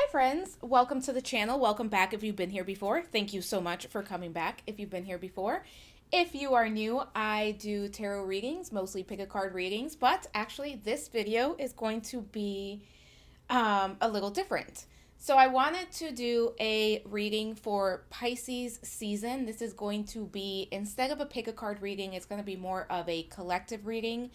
Hi friends, welcome to the channel. Welcome back if you've been here before. Thank you so much for coming back if you've been here before. If you are new, I do tarot readings, mostly pick a card readings, but actually this video is going to be a little different. So I wanted to do a reading for Pisces season. This is going to be, instead of a pick a card reading, it's going to be more of a collective reading.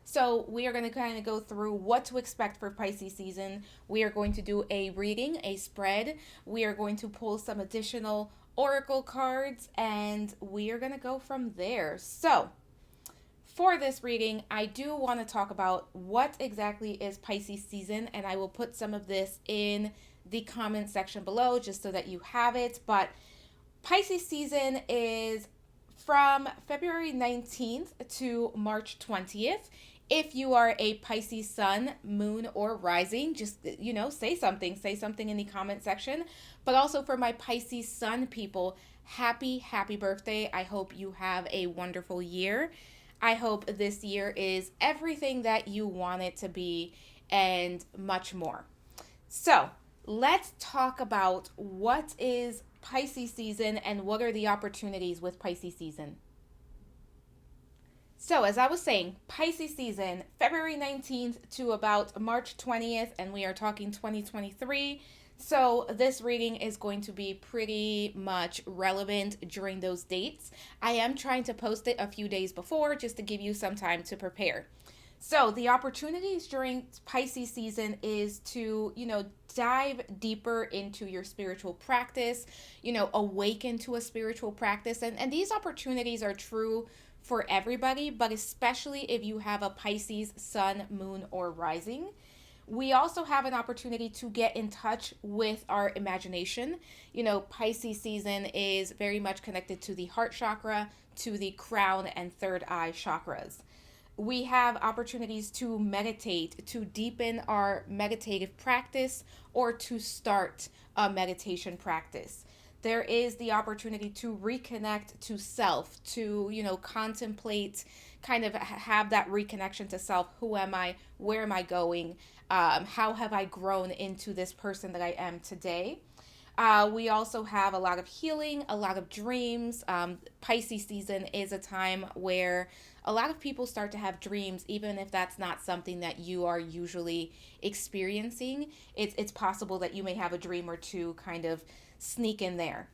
So we are going to kind of go through what to expect for Pisces season. We are going to do a reading, a spread. We are going to pull some additional oracle cards, and we are going to go from there. So for this reading, I do want to talk about what exactly is Pisces season, and I will put some of this in the comment section below just so that you have it. But Pisces season is from February 19th to March 20th. If you are a Pisces sun, moon, or rising, just, say something in the comment section. But also for my Pisces sun people, happy birthday. I hope you have a wonderful year. I hope this year is everything that you want it to be and much more. So let's talk about what is Pisces season and what are the opportunities with Pisces season. So as I was saying, Pisces season, February 19th to about March 20th, and we are talking 2023. So this reading is going to be pretty much relevant during those dates. I am trying to post it a few days before just to give you some time to prepare. So the opportunities during Pisces season is to, dive deeper into your spiritual practice, awaken to a spiritual practice. And these opportunities are true for everybody, but especially if you have a Pisces sun, moon, or rising. We also have an opportunity to get in touch with our imagination. Pisces season is very much connected to the heart chakra, to the crown and third eye chakras. We have opportunities to meditate, to deepen our meditative practice, or to start a meditation practice. There is the opportunity to reconnect to self, to, contemplate, kind of have that reconnection to self. Who am I? Where am I going? How have I grown into this person that I am today? We also have a lot of healing, a lot of dreams. Pisces season is a time where a lot of people start to have dreams, even if that's not something that you are usually experiencing. It's possible that you may have a dream or two kind of sneak in there.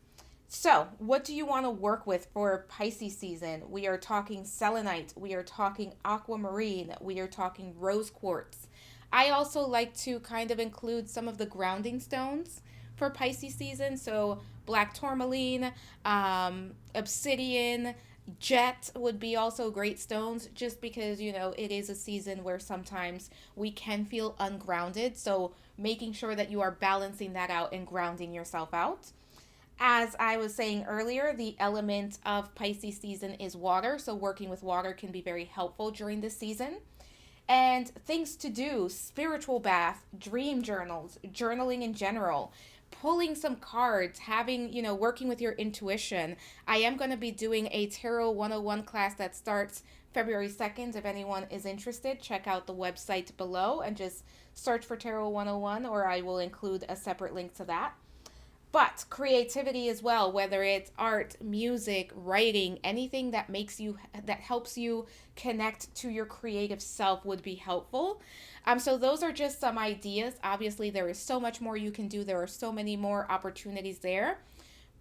So, what do you want to work with for Pisces season? We are talking selenite, we are talking aquamarine, we are talking rose quartz. I also like to kind of include some of the grounding stones for Pisces season. So, black tourmaline, obsidian, jet would be also great stones, just because, it is a season where sometimes we can feel ungrounded. So, making sure that you are balancing that out and grounding yourself out. As I was saying earlier, the element of Pisces season is water, so working with water can be very helpful during this season. And things to do: spiritual bath, dream journals, journaling in general, pulling some cards, having, working with your intuition. I am going to be doing a Tarot 101 class that starts February 2nd. If anyone is interested, check out the website below and just search for Tarot 101, or I will include a separate link to that. But creativity as well, whether it's art, music, writing, anything that helps you connect to your creative self would be helpful. So those are just some ideas. Obviously, there is so much more you can do. There are so many more opportunities there.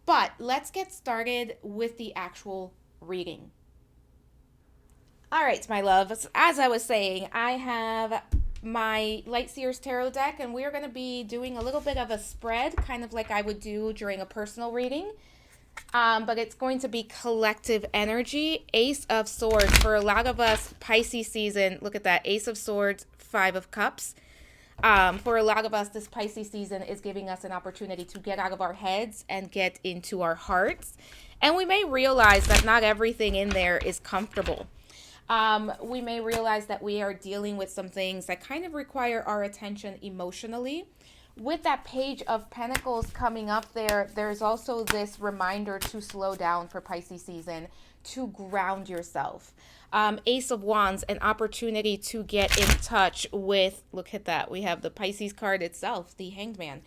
But let's get started with the actual reading. All right, my loves. As I was saying, I have my Light Seers Tarot deck, and we are going to be doing a little bit of a spread, kind of like I would do during a personal reading. But it's going to be collective energy. Ace of Swords. For a lot of us, Pisces season, look at that. Ace of Swords, Five of Cups. For a lot of us, this Pisces season is giving us an opportunity to get out of our heads and get into our hearts. And we may realize that not everything in there is comfortable. We may realize that we are dealing with some things that kind of require our attention emotionally. With that Page of Pentacles coming up there, there's also this reminder to slow down for Pisces season, to ground yourself. Ace of Wands, an opportunity to get in touch with, look at that, we have the Pisces card itself, the Hanged Man.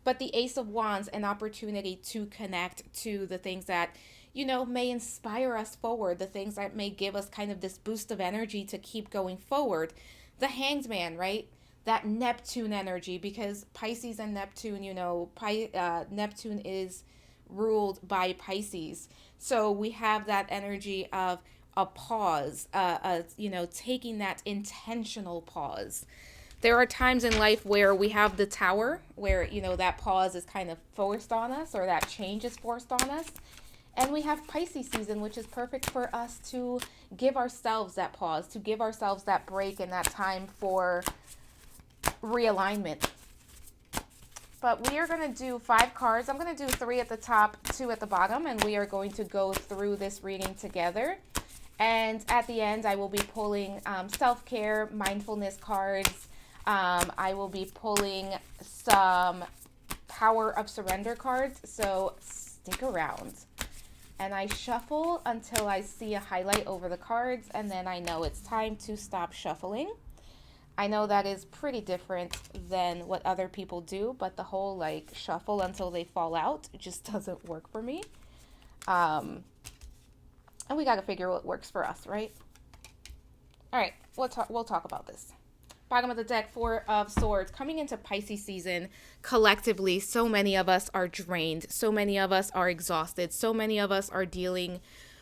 But the Ace of Wands, an opportunity to connect to the things that, may inspire us forward, the things that may give us kind of this boost of energy to keep going forward. The Hanged Man, right? That Neptune energy, because Pisces and Neptune, Neptune is ruled by Pisces. So we have that energy of a pause, taking that intentional pause. There are times in life where we have the Tower, where, that pause is kind of forced on us, or that change is forced on us. And we have Pisces season, which is perfect for us to give ourselves that pause, to give ourselves that break and that time for realignment. But we are going to do 5 cards. I'm going to do 3 at the top, 2 at the bottom, and we are going to go through this reading together. And at the end, I will be pulling self-care, mindfulness cards. I will be pulling some power of surrender cards, so stick around. And I shuffle until I see a highlight over the cards, and then I know it's time to stop shuffling. I know that is pretty different than what other people do, but the whole shuffle until they fall out just doesn't work for me. And we got to figure what works for us, right? All right, we'll talk about this. Bottom of the deck, 4 of Swords. Coming into Pisces season, collectively, so many of us are drained. So many of us are exhausted. So many of us are dealing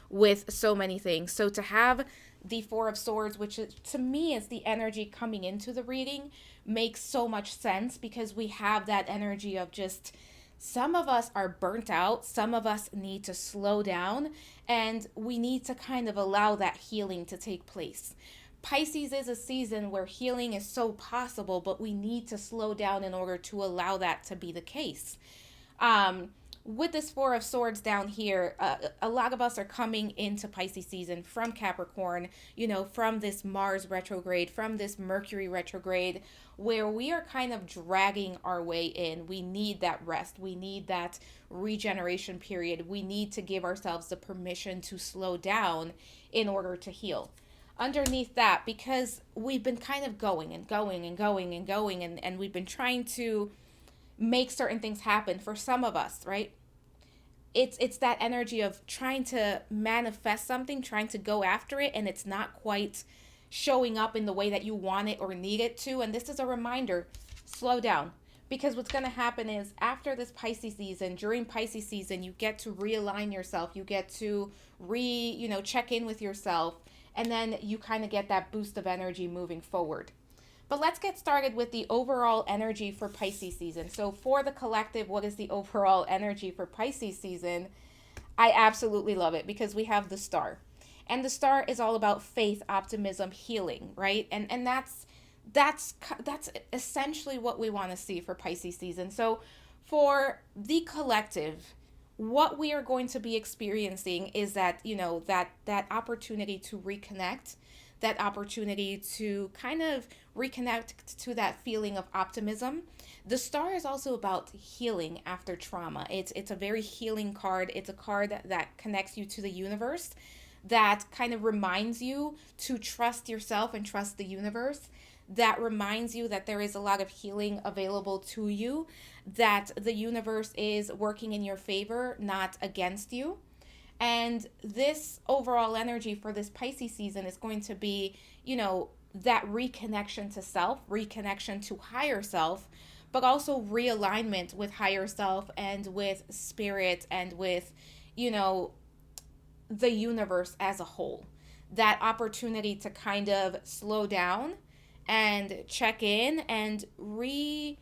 with so many things. So to have the 4 of Swords, which is, to me is the energy coming into the reading, makes so much sense, because we have that energy of just, some of us are burnt out, some of us need to slow down, and we need to kind of allow that healing to take place. Pisces is a season where healing is so possible, but we need to slow down in order to allow that to be the case. With this 4 of Swords down here, a lot of us are coming into Pisces season from Capricorn, from this Mars retrograde, from this Mercury retrograde, where we are kind of dragging our way in. We need that rest. We need that regeneration period. We need to give ourselves the permission to slow down in order to heal. Underneath that, because we've been kind of going and going and going and going, and we've been trying to make certain things happen for some of us, right? It's that energy of trying to manifest something, trying to go after it, and it's not quite showing up in the way that you want it or need it to. And this is a reminder, slow down. Because what's going to happen is, after this Pisces season, during Pisces season, you get to realign yourself. You get to check in with yourself. And then you kind of get that boost of energy moving forward. But let's get started with the overall energy for Pisces season. So for the collective, what is the overall energy for Pisces season? I absolutely love it, because we have the Star. And the Star is all about faith, optimism, healing, right? And that's essentially what we want to see for Pisces season. So for the collective, what we are going to be experiencing is that, that opportunity to reconnect, that opportunity to kind of reconnect to that feeling of optimism. The Star is also about healing after trauma. It's a very healing card. It's a card that connects you to the universe, that kind of reminds you to trust yourself and trust the universe, that reminds you that there is a lot of healing available to you, that the universe is working in your favor, not against you. And this overall energy for this Pisces season is going to be, that reconnection to self, reconnection to higher self, but also realignment with higher self and with spirit and with, the universe as a whole. That opportunity to kind of slow down and check in and recalibrate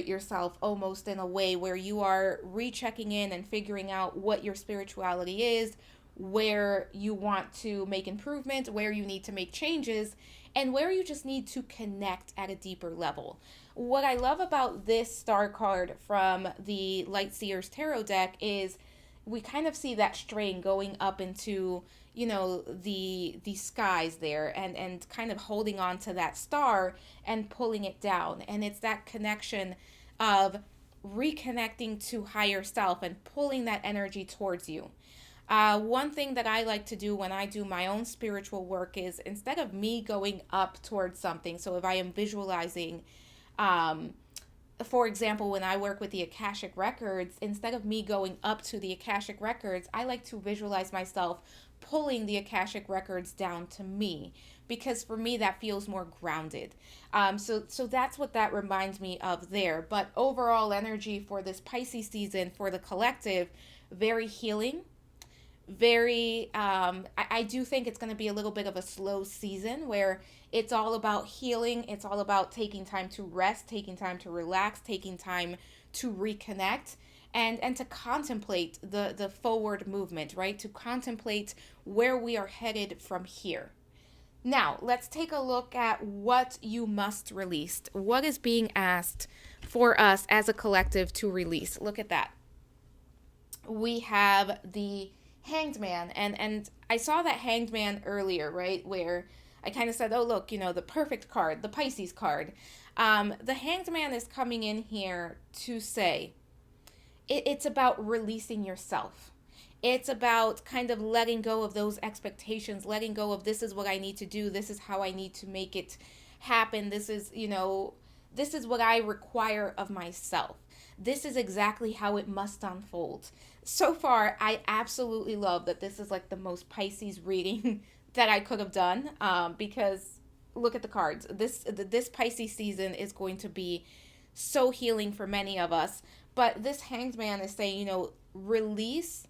yourself, almost in a way where you are rechecking in and figuring out what your spirituality is, where you want to make improvement, where you need to make changes, and where you just need to connect at a deeper level. What I love about this Star card from the Light Seers Tarot deck is we kind of see that strain going up into, the skies there, and kind of holding on to that star and pulling it down. And it's that connection of reconnecting to higher self and pulling that energy towards you. One thing that I like to do when I do my own spiritual work is, instead of me going up towards something, so if I am visualizing For example, when I work with the Akashic Records, instead of me going up to the Akashic Records, I like to visualize myself pulling the Akashic Records down to me, because for me that feels more grounded. So that's what that reminds me of there. But overall energy for this Pisces season for the collective, very healing, very I do think it's going to be a little bit of a slow season where it's all about healing, it's all about taking time to rest, taking time to relax, taking time to reconnect, and to contemplate the forward movement, right? To contemplate where we are headed from here. Now, let's take a look at what you must release. What is being asked for us as a collective to release? Look at that. We have the Hanged Man, and I saw that Hanged Man earlier, right, where I kind of said, oh look, the perfect card, the Pisces card. The Hanged Man is coming in here to say it's about releasing yourself. It's about kind of letting go of those expectations, letting go of this is what I need to do, this is how I need to make it happen, this is what I require of myself. This is exactly how it must unfold. So far, I absolutely love that this is like the most Pisces reading that I could have done, because look at the cards. This Pisces season is going to be so healing for many of us. But this Hanged Man is saying, release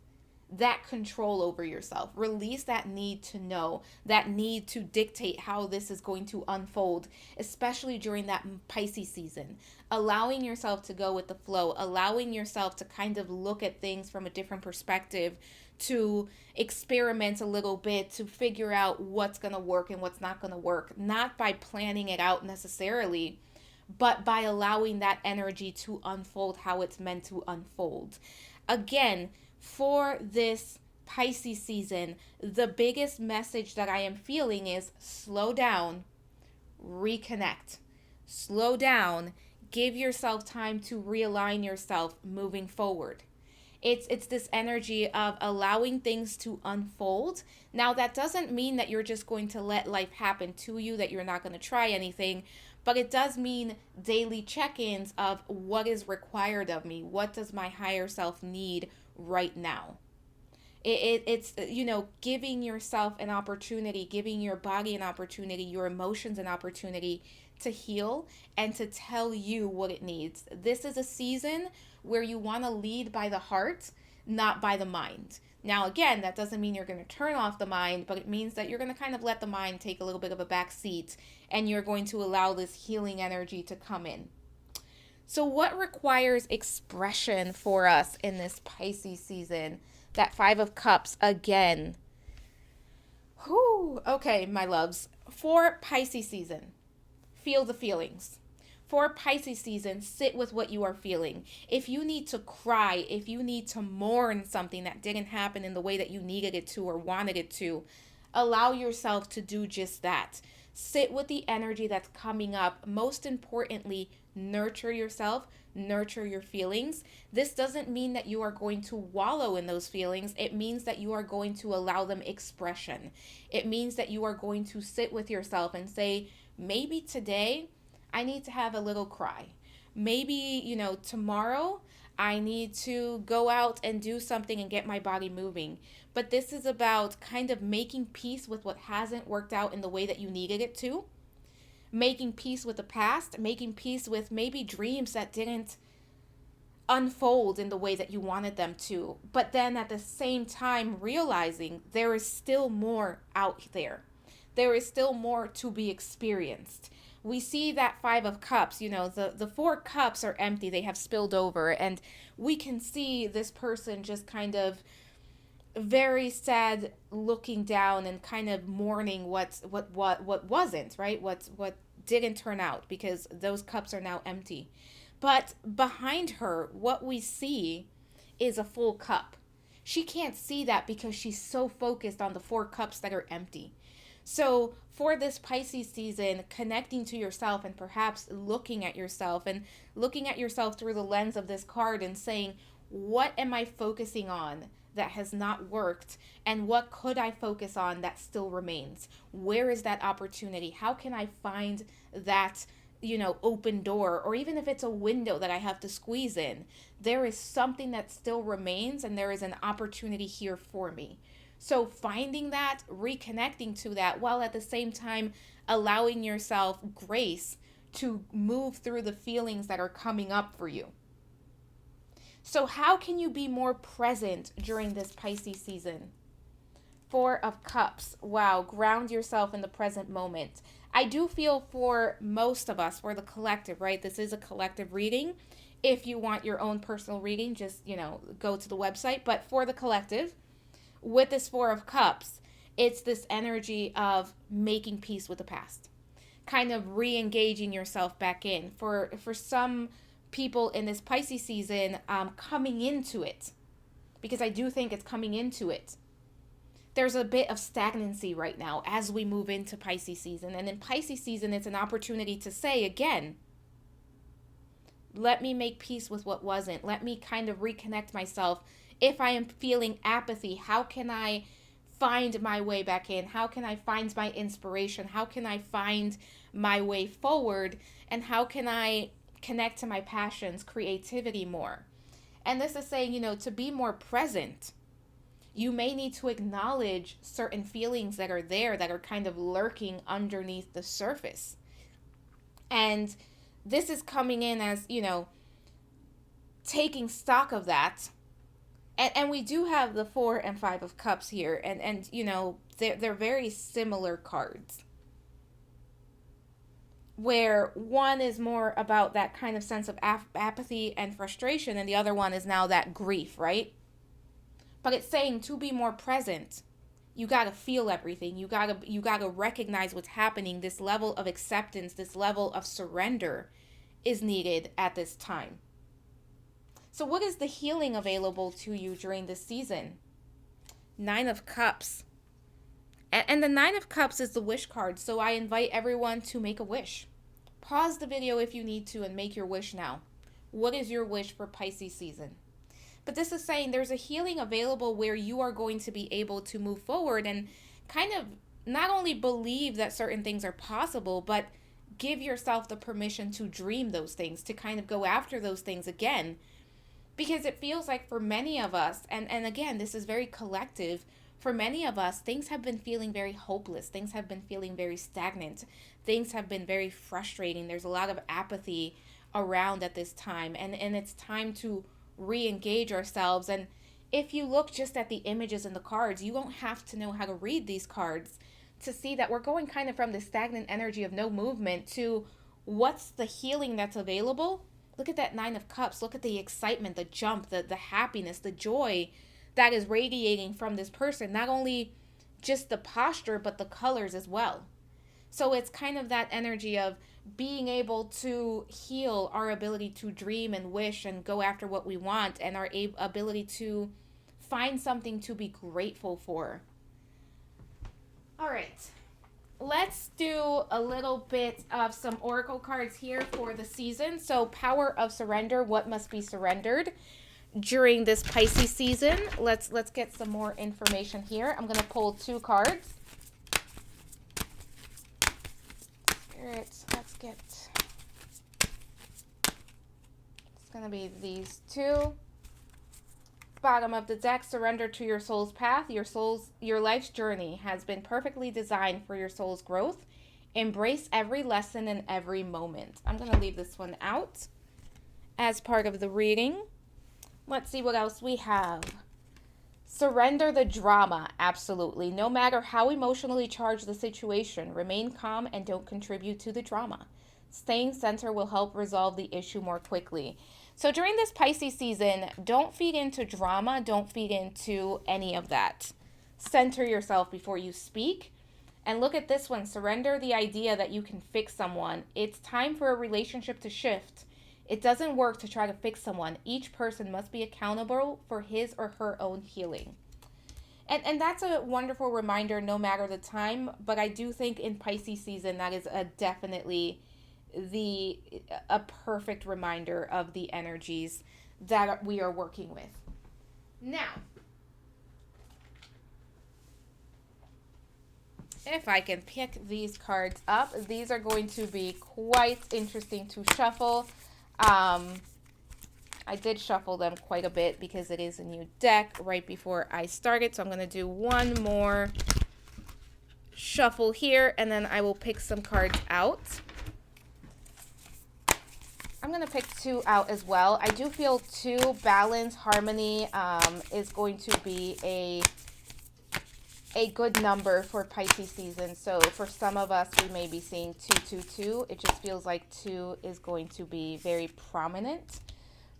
that control over yourself. Release that need to know, that need to dictate how this is going to unfold, especially during that Pisces season. Allowing yourself to go with the flow, allowing yourself to kind of look at things from a different perspective, to experiment a little bit, to figure out what's going to work and what's not going to work, not by planning it out necessarily, but by allowing that energy to unfold how it's meant to unfold. Again, for this Pisces season, the biggest message that I am feeling is slow down, reconnect. Slow down, give yourself time to realign yourself moving forward. It's this energy of allowing things to unfold. Now, that doesn't mean that you're just going to let life happen to you, that you're not going to try anything, but it does mean daily check-ins of what is required of me. What does my higher self need right now? It's giving yourself an opportunity, giving your body an opportunity, your emotions an opportunity to heal and to tell you what it needs. This is a season where you want to lead by the heart, not by the mind. Now, again, that doesn't mean you're going to turn off the mind, but it means that you're going to kind of let the mind take a little bit of a back seat, and you're going to allow this healing energy to come in. So what requires expression for us in this Pisces season? That Five of Cups again. Whew. Okay, my loves. For Pisces season, feel the feelings. For Pisces season, sit with what you are feeling. If you need to cry, if you need to mourn something that didn't happen in the way that you needed it to or wanted it to, allow yourself to do just that. Sit with the energy that's coming up. Most importantly, nurture yourself, nurture your feelings. This doesn't mean that you are going to wallow in those feelings. It means that you are going to allow them expression. It means that you are going to sit with yourself and say, maybe today I need to have a little cry. Maybe, tomorrow I need to go out and do something and get my body moving. But this is about kind of making peace with what hasn't worked out in the way that you needed it to. Making peace with the past, making peace with maybe dreams that didn't unfold in the way that you wanted them to. But then at the same time, realizing there is still more out there. There is still more to be experienced. We see that Five of Cups, the Four Cups are empty. They have spilled over. And we can see this person just kind of very sad, looking down and kind of mourning what wasn't, right? What didn't turn out, because those cups are now empty. But behind her, what we see is a full cup. She can't see that because she's so focused on the four cups that are empty. So for this Pisces season, connecting to yourself and perhaps looking at yourself through the lens of this card and saying, what am I focusing on that has not worked, and what could I focus on that still remains? Where is that opportunity? How can I find that open door, or even if it's a window that I have to squeeze in, there is something that still remains and there is an opportunity here for me. So finding that, reconnecting to that, while at the same time allowing yourself grace to move through the feelings that are coming up for you. So how can you be more present during this Pisces season? Four of Cups. Wow, ground yourself in the present moment. I do feel for most of us, for the collective, right? This is a collective reading. If you want your own personal reading, just, go to the website. But for the collective, with this Four of Cups, it's this energy of making peace with the past, kind of re-engaging yourself back in. For some people in this Pisces season, coming into it, because I do think it's coming into it. There's a bit of stagnancy right now as we move into Pisces season. And in Pisces season, it's an opportunity to say again, let me make peace with what wasn't. Let me kind of reconnect myself. If I am feeling apathy, how can I find my way back in? How can I find my inspiration? How can I find my way forward? And how can I connect to my passions, creativity more? And this is saying, to be more present, you may need to acknowledge certain feelings that are there, that are kind of lurking underneath the surface. And this is coming in as, taking stock of that. And we do have the 4 and 5 of Cups here. And they're very similar cards, where one is more about that kind of sense of apathy and frustration, and the other one is now that grief, right? But it's saying to be more present, you got to feel everything. You got to recognize what's happening. This level of acceptance, this level of surrender is needed at this time. So what is the healing available to you during this season? 9 of Cups. And the 9 of Cups is the wish card. So I invite everyone to make a wish. Pause the video if you need to and make your wish now. What is your wish for Pisces season? But this is saying there's a healing available where you are going to be able to move forward and kind of not only believe that certain things are possible, but give yourself the permission to dream those things, to kind of go after those things again. Because it feels like for many of us, and again, this is very collective, for many of us, things have been feeling very hopeless. Things have been feeling very stagnant. Things have been very frustrating. There's a lot of apathy around at this time. And it's time to re-engage ourselves. And if you look just at the images in the cards, you don't have to know how to read these cards to see that we're going kind of from the stagnant energy of no movement to what's the healing that's available. Look at that 9 of Cups. Look at the excitement, the jump, the happiness, the joy that is radiating from this person. Not only just the posture, but the colors as well. So it's kind of that energy of being able to heal our ability to dream and wish and go after what we want, and our ability to find something to be grateful for. All right. Let's do a little bit of some oracle cards here for the season. So Power of Surrender, what must be surrendered during this Pisces season? Let's get some more information here. I'm going to pull 2 cards. Spirit, let's get, it's going to be these 2. Bottom of the deck, surrender to your soul's path. Your life's journey has been perfectly designed for your soul's growth. Embrace every lesson and every moment. I'm going to leave this one out as part of the reading. Let's see what else we have. Surrender the drama. Absolutely. No matter how emotionally charged the situation, remain calm and don't contribute to the drama. Staying center will help resolve the issue more quickly. So during this Pisces season, don't feed into drama. Don't feed into any of that. Center yourself before you speak. And look at this one. Surrender the idea that you can fix someone. It's time for a relationship to shift. It doesn't work to try to fix someone. Each person must be accountable for his or her own healing. And that's a wonderful reminder no matter the time. But I do think in Pisces season, that is definitely a perfect reminder of the energies that we are working with. Now, if I can pick these cards up. These are going to be quite interesting to shuffle. I did shuffle them quite a bit because it is a new deck right before I started. So I'm going to do one more shuffle here, and then I will pick some cards out. I'm going to pick 2 out as well. I do feel 2, balance, harmony, is going to be a good number for Pisces season. So for some of us, we may be seeing 222. It just feels like 2 is going to be very prominent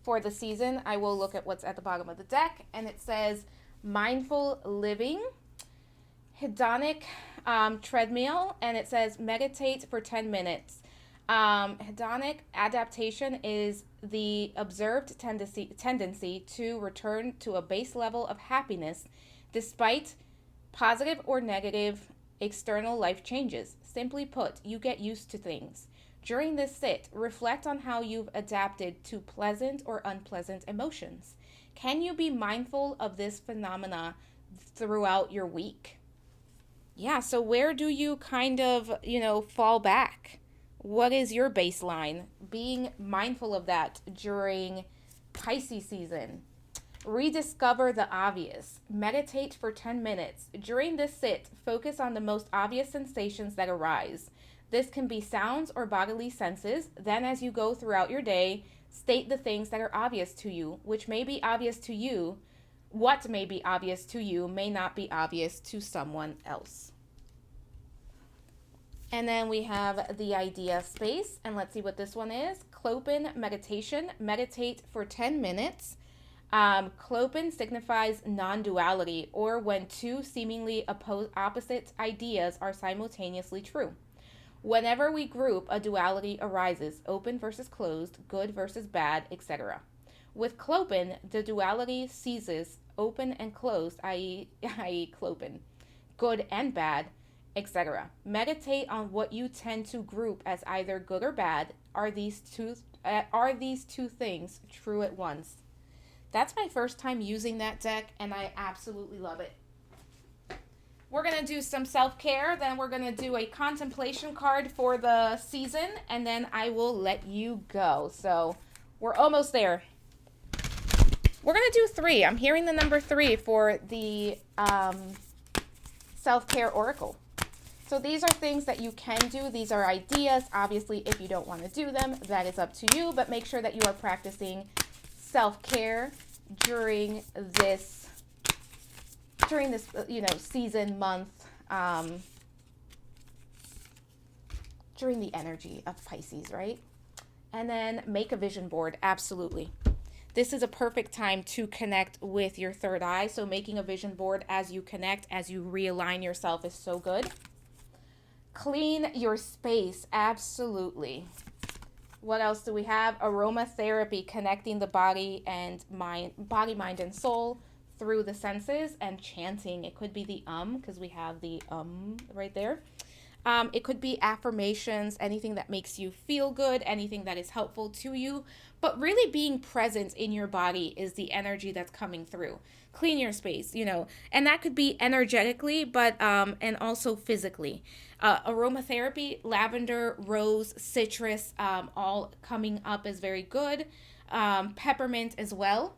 for the season. I will look at what's at the bottom of the deck, and it says mindful living, hedonic treadmill, and it says meditate for 10 minutes. Hedonic adaptation is the observed tendency to return to a base level of happiness despite positive or negative external life changes. Simply put, you get used to things. During this sit, reflect on how you've adapted to pleasant or unpleasant emotions. Can you be mindful of this phenomena throughout your week? Yeah, so where do you kind of, fall back? What is your baseline? Being mindful of that during Pisces season. Rediscover the obvious. Meditate for 10 minutes. During this sit, focus on the most obvious sensations that arise. This can be sounds or bodily senses. Then as you go throughout your day, state the things that are obvious to you, which may be obvious to you. What may be obvious to you may not be obvious to someone else. And then we have the idea space, and let's see what this one is. Clopin meditation. Meditate for 10 minutes. Clopin signifies non-duality, or when 2 seemingly opposite ideas are simultaneously true. Whenever we group, a duality arises, open versus closed, good versus bad, etc. With Clopin, the duality ceases, open and closed, i.e. Clopin, good and bad, etc. Meditate on what you tend to group as either good or bad. Are these two things true at once? That's my first time using that deck, and I absolutely love it. We're going to do some self-care, then we're going to do a contemplation card for the season, and then I will let you go. So we're almost there. We're going to do 3. I'm hearing the number 3 for the self-care oracle. So these are things that you can do. These are ideas. Obviously, if you don't want to do them, that is up to you, but make sure that you are practicing self-care during this season, month, during the energy of Pisces, right? And then make a vision board. Absolutely. This is a perfect time to connect with your third eye. So making a vision board as you connect, as you realign yourself is so good. Clean your space. Absolutely. What else do we have? Aromatherapy, connecting the body, mind, and soul through the senses, and chanting. It could be the because we have the right there. It could be affirmations, anything that makes you feel good, anything that is helpful to you. But really being present in your body is the energy that's coming through. Clean your space, and that could be energetically, but and also physically. Aromatherapy, lavender, rose, citrus, all coming up is very good. Peppermint as well.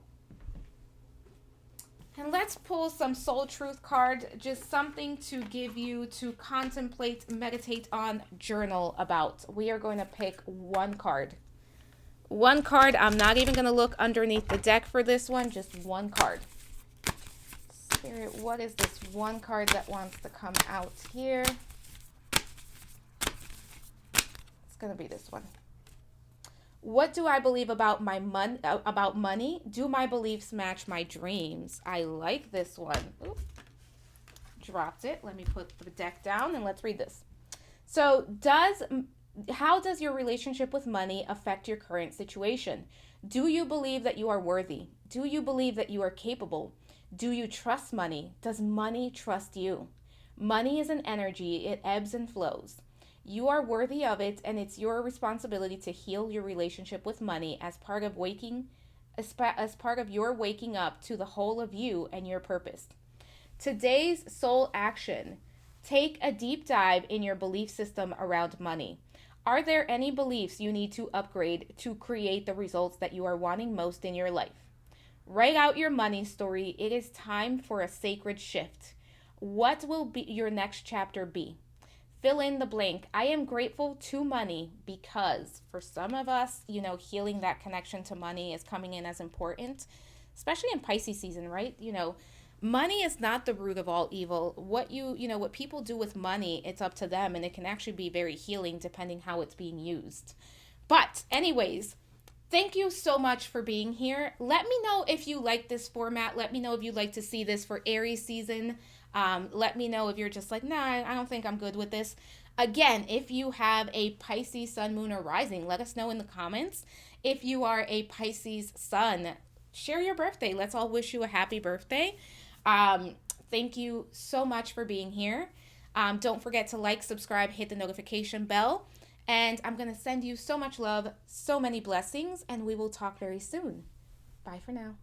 And let's pull some soul truth card, just something to give you to contemplate, meditate on, journal about. We are going to pick one card. One card. I'm not even going to look underneath the deck for this one, just one card. Spirit, what is this one card that wants to come out here? It's going to be this one. What do I believe about money? Do my beliefs match my dreams? I like this one. Ooh, dropped it. Let me put the deck down and let's read this. So, how does your relationship with money affect your current situation? Do you believe that you are worthy? Do you believe that you are capable? Do you trust money? Does money trust you? Money is an energy. It ebbs and flows. You are worthy of it, and it's your responsibility to heal your relationship with money as part of your waking up to the whole of you and your purpose. Today's soul action. Take a deep dive in your belief system around money. Are there any beliefs you need to upgrade to create the results that you are wanting most in your life? Write out your money story. It is time for a sacred shift. What will be your next chapter be? Fill in the blank. I am grateful to money because for some of us, healing that connection to money is coming in as important, especially in Pisces season, right? Money is not the root of all evil. What people do with money, it's up to them, and it can actually be very healing depending how it's being used. But anyways, thank you so much for being here. Let me know if you like this format. Let me know if you'd like to see this for Aries season. Let me know if you're just like, nah, I don't think I'm good with this. Again, if you have a Pisces sun, moon, or rising, let us know in the comments. If you are a Pisces sun, share your birthday. Let's all wish you a happy birthday. Um, Thank you so much for being here. Don't forget to like, subscribe, hit the notification bell. And I'm going to send you so much love, so many blessings, and we will talk very soon. Bye for now.